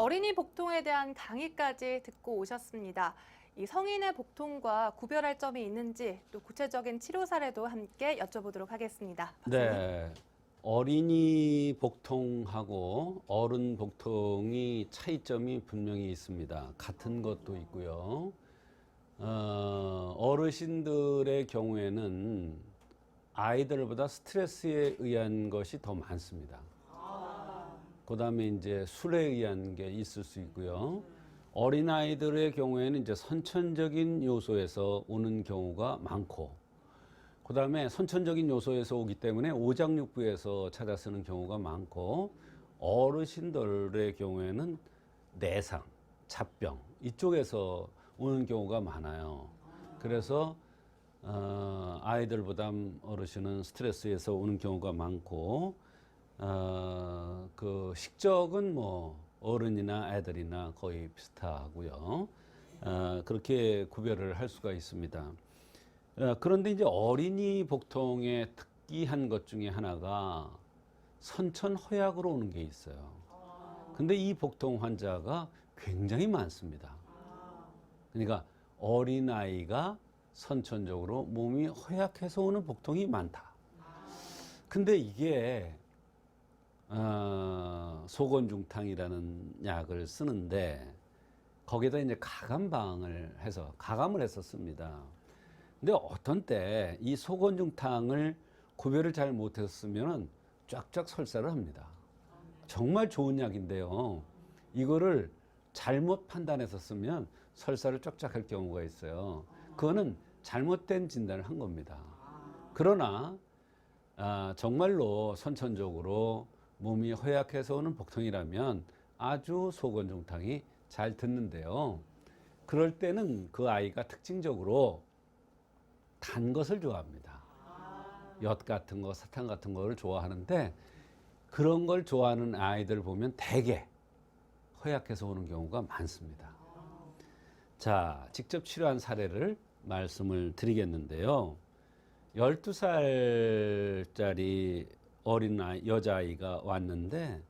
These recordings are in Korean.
어린이 복통에 대한 강의까지 듣고 오셨습니다. 이 성인의 복통과 구별할 점이 있는지 또 구체적인 치료 사례도 함께 여쭤보도록 하겠습니다. 박사님. 네, 어린이 복통하고 어른 복통이 차이점이 분명히 있습니다. 같은 것도 있고요. 어르신들의 경우에는 아이들보다 스트레스에 의한 것이 더 많습니다. 그 다음에 이제 술에 의한 게 있을 수 있고요. 어린아이들의 경우에는 이제 선천적인 요소에서 오는 경우가 많고, 그 다음에 선천적인 요소에서 오기 때문에 오장육부에서 찾아 쓰는 경우가 많고, 어르신들의 경우에는 내상, 잡병 이쪽에서 오는 경우가 많아요. 그래서 아이들보다 어르신은 스트레스에서 오는 경우가 많고, 그 식적은 뭐 어른이나 애들이나 거의 비슷하고요. 그렇게 구별을 할 수가 있습니다. 그런데 이제 어린이 복통의 특이한 것 중에 하나가 선천허약으로 오는 게 있어요. 근데 이 복통 환자가 굉장히 많습니다. 그러니까 어린아이가 선천적으로 몸이 허약해서 오는 복통이 많다. 근데 이게 소곤중탕이라는 약을 쓰는데 거기다 이제 가감방을 해서 가감을 해서 씁니다. 근데 어떤 때 이 소곤중탕을 구별을 잘 못했으면 쫙쫙 설사를 합니다. 정말 좋은 약인데요. 이거를 잘못 판단해서 쓰면 설사를 쫙쫙 할 경우가 있어요. 그거는 잘못된 진단을 한 겁니다. 그러나 정말로 선천적으로 몸이 허약해서 오는 복통이라면 아주 소곤중탕이 잘 듣는데요. 그럴 때는 그 아이가 특징적으로 단 것을 좋아합니다. 엿 같은 거, 사탕 같은 거를 좋아하는데 그런 걸 좋아하는 아이들 보면 대개 허약해서 오는 경우가 많습니다. 자, 직접 치료한 사례를 말씀을 드리겠는데요. 12살짜리 어린 여자아이가 왔는데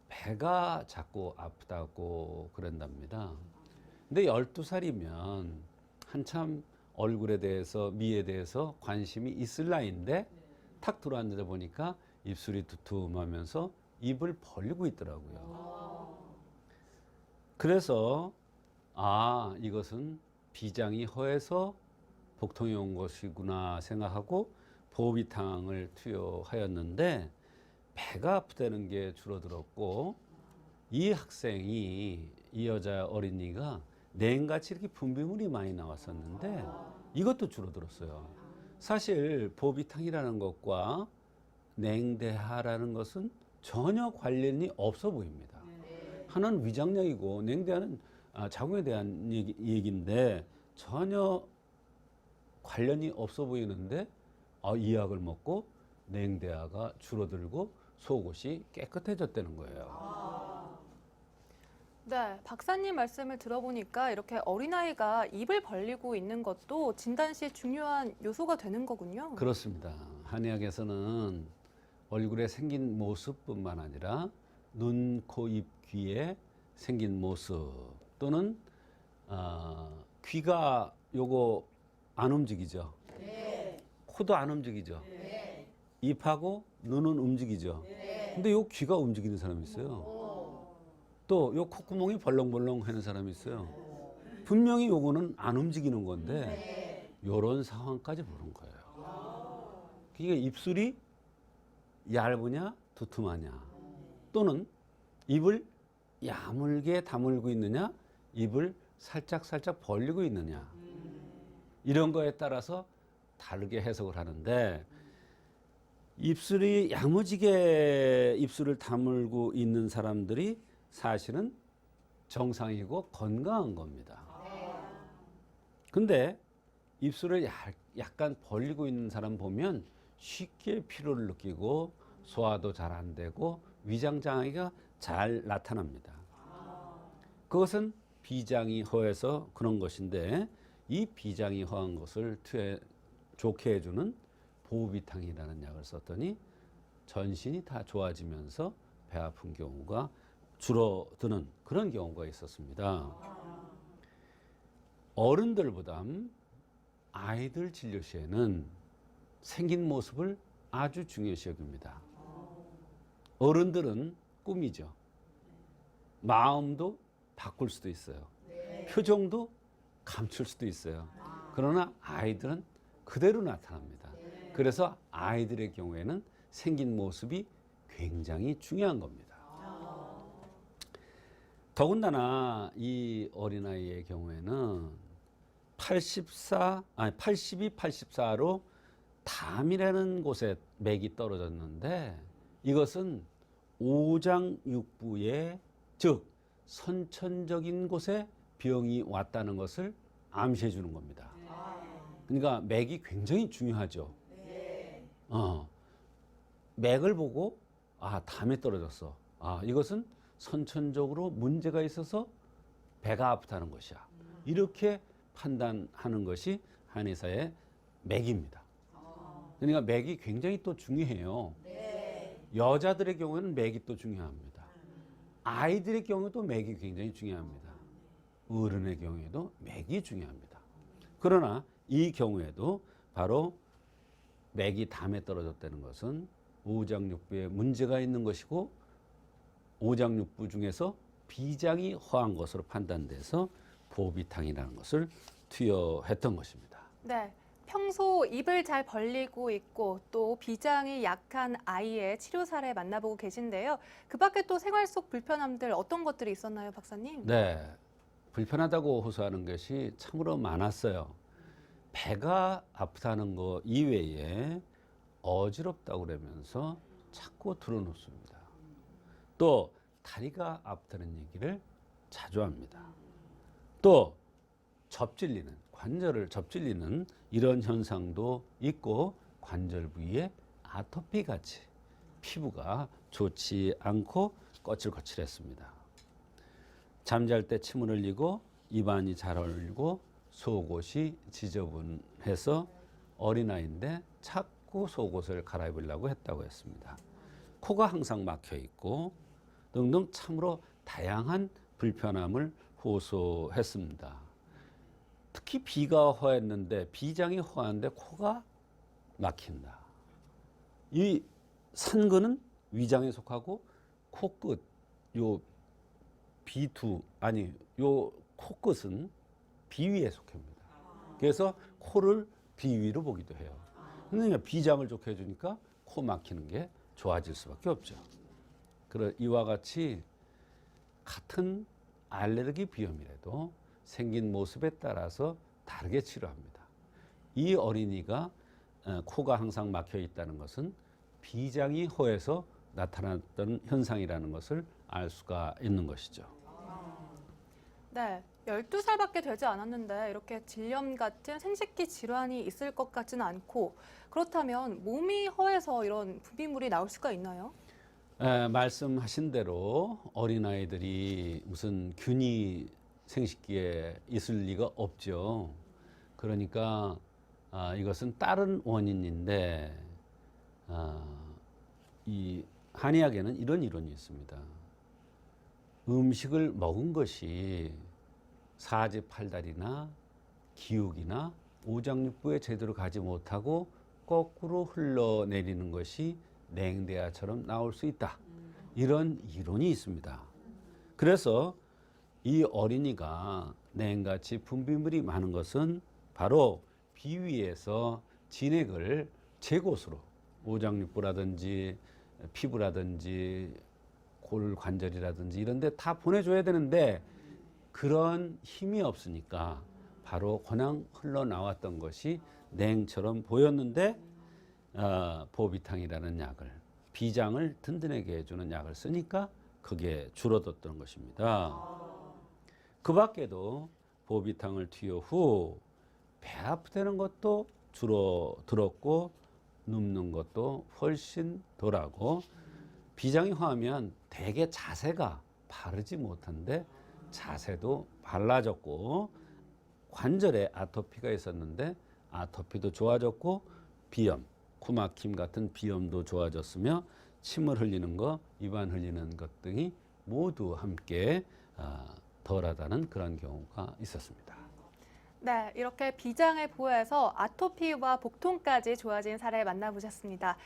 배가 자꾸 아프다고 그런답니다. 근데 12살이면 한참 얼굴에 대해서, 미에 대해서 관심이 있을 나이인데 탁 들어앉아 보니까 입술이 두툼하면서 입을 벌리고 있더라고요. 그래서 이것은 비장이 허해서 복통이 온 것이구나 생각하고 보비탕을 투여하였는데 배가 아프다는 게 줄어들었고, 이 학생이, 이 여자 어린이가 냉같이 이렇게 분비물이 많이 나왔었는데 이것도 줄어들었어요. 사실 보비탕이라는 것과 냉대하라는 것은 전혀 관련이 없어 보입니다. 하나는 위장약이고 냉대하는 자궁에 대한 얘기인데 전혀 관련이 없어 보이는데 이 약을 먹고 냉대하가 줄어들고 속옷이 깨끗해졌다는 거예요. 네, 박사님 말씀을 들어보니까 이렇게 어린아이가 입을 벌리고 있는 것도 진단 시 중요한 요소가 되는 거군요. 그렇습니다. 한의학에서는 얼굴에 생긴 모습뿐만 아니라 눈, 코, 입, 귀에 생긴 모습 또는 귀가 요거 안 움직이죠. 네. 코도 안 움직이죠. 네. 입하고 눈은 움직이죠. 네. 근데 요 귀가 움직이는 사람이 있어요. 또 요 콧구멍이 벌렁벌렁 하는 사람이 있어요. 분명히 요거는 안 움직이는 건데 요런 상황까지 보는 거예요. 그러니까 입술이 얇으냐 두툼하냐 또는 입을 야물게 다물고 있느냐 입을 살짝 벌리고 있느냐 이런 거에 따라서 다르게 해석을 하는데, 입술이 야무지게 입술을 다물고 있는 사람들이 사실은 정상이고 건강한 겁니다. 근데 입술을 약간 벌리고 있는 사람 보면 쉽게 피로를 느끼고 소화도 잘 안 되고 위장 장애가 잘 나타납니다. 그것은 비장이 허해서 그런 것인데, 이 비장이 허한 것을 좋게 해주는 보비탕이라는 약을 썼더니 전신이 다 좋아지면서 배 아픈 경우가 줄어드는 그런 경우가 있었습니다. 어른들보다 아이들 진료 시에는 생긴 모습을 아주 중요시 여깁니다. 어른들은 꿈이죠. 마음도 바꿀 수도 있어요. 표정도 감출 수도 있어요. 그러나 아이들은 그대로 나타납니다. 그래서 아이들의 경우에는 생긴 모습이 굉장히 중요한 겁니다. 더군다나 이 어린아이의 경우에는 82, 84로 담이라는 곳에 맥이 떨어졌는데 이것은 오장육부에 즉 선천적인 곳에 병이 왔다는 것을 암시해 주는 겁니다. 그러니까 맥이 굉장히 중요하죠. 맥을 보고 담에 떨어졌어. 이것은 선천적으로 문제가 있어서 배가 아프다는 것이야. 이렇게 판단하는 것이 한의사의 맥입니다. 그러니까 맥이 굉장히 또 중요해요. 여자들의 경우에는 맥이 또 중요합니다. 아이들의 경우도 맥이 굉장히 중요합니다. 어른의 경우에도 맥이 중요합니다. 그러나 이 경우에도 바로 맥이 담에 떨어졌다는 것은 오장육부에 문제가 있는 것이고 오장육부 중에서 비장이 허한 것으로 판단돼서 보비탕이라는 것을 투여했던 것입니다. 네. 평소 입을 잘 벌리고 있고 또 비장이 약한 아이의 치료 사례 만나보고 계신데요. 그 밖에 또 생활 속 불편함들 어떤 것들이 있었나요, 박사님? 네. 불편하다고 호소하는 것이 참으로 많았어요. 배가 아프다는 거 이외에 어지럽다고 그러면서 자꾸 들어놓습니다. 또 다리가 아프다는 얘기를 자주 합니다. 또 접질리는 관절을 접질리는 이런 현상도 있고 관절 부위에 아토피 같이 피부가 좋지 않고 거칠거칠했습니다. 잠잘 때 침을 흘리고 입안이 잘 흘리고 속옷이 지저분해서 어린아이인데 자꾸 속옷을 갈아입으려고 했다고 했습니다. 코가 항상 막혀 있고 등등 참으로 다양한 불편함을 호소했습니다. 특히 비가 허했는데 비장이 허한데 코가 막힌다. 이 산근은 위장에 속하고 코끝 요 요 코끝은 비위에 속합니다. 그래서 코를 비위로 보기도 해요. 그러니까 비장을 좋게 해주니까 코 막히는 게 좋아질 수밖에 없죠. 그런 이와 같이 같은 알레르기 비염이라도 생긴 모습에 따라서 다르게 치료합니다. 이 어린이가 코가 항상 막혀 있다는 것은 비장이 허해서 나타났던 현상이라는 것을 알 수가 있는 것이죠. 네. 12살밖에 되지 않았는데 이렇게 질염 같은 생식기 질환이 있을 것 같지는 않고 그렇다면 몸이 허해서 이런 분비물이 나올 수가 있나요? 말씀하신 대로 어린아이들이 무슨 균이 생식기에 있을 리가 없죠. 그러니까 이것은 다른 원인인데 이 한의학에는 이런 이론이 있습니다. 음식을 먹은 것이 사지팔달이나 기욱이나 오장육부에 제대로 가지 못하고 거꾸로 흘러내리는 것이 냉대야처럼 나올 수 있다. 이런 이론이 있습니다. 그래서 이 어린이가 냉같이 분비물이 많은 것은 바로 비위에서 진액을 제 곳으로 오장육부라든지 피부라든지 골관절이라든지 이런 데 다 보내줘야 되는데 그런 힘이 없으니까 바로 그냥 흘러나왔던 것이 냉처럼 보였는데 보비탕이라는 약을 비장을 든든하게 해주는 약을 쓰니까 그게 줄어들었던 것입니다. 그 밖에도 보비탕을 투여 후 배 아프다는 것도 줄어들었고 눕는 것도 훨씬 덜하고 비장이 허하면 대개 자세가 바르지 못한데 자세도 발라졌고 관절에 아토피가 있었는데 아토피도 좋아졌고 비염, 코막힘 같은 비염도 좋아졌으며 침을 흘리는 거, 입안 흘리는 것 등이 모두 함께 덜하다는 그런 경우가 있었습니다. 네, 이렇게 비장을 보호해서 아토피와 복통까지 좋아진 사례 만나보셨습니다.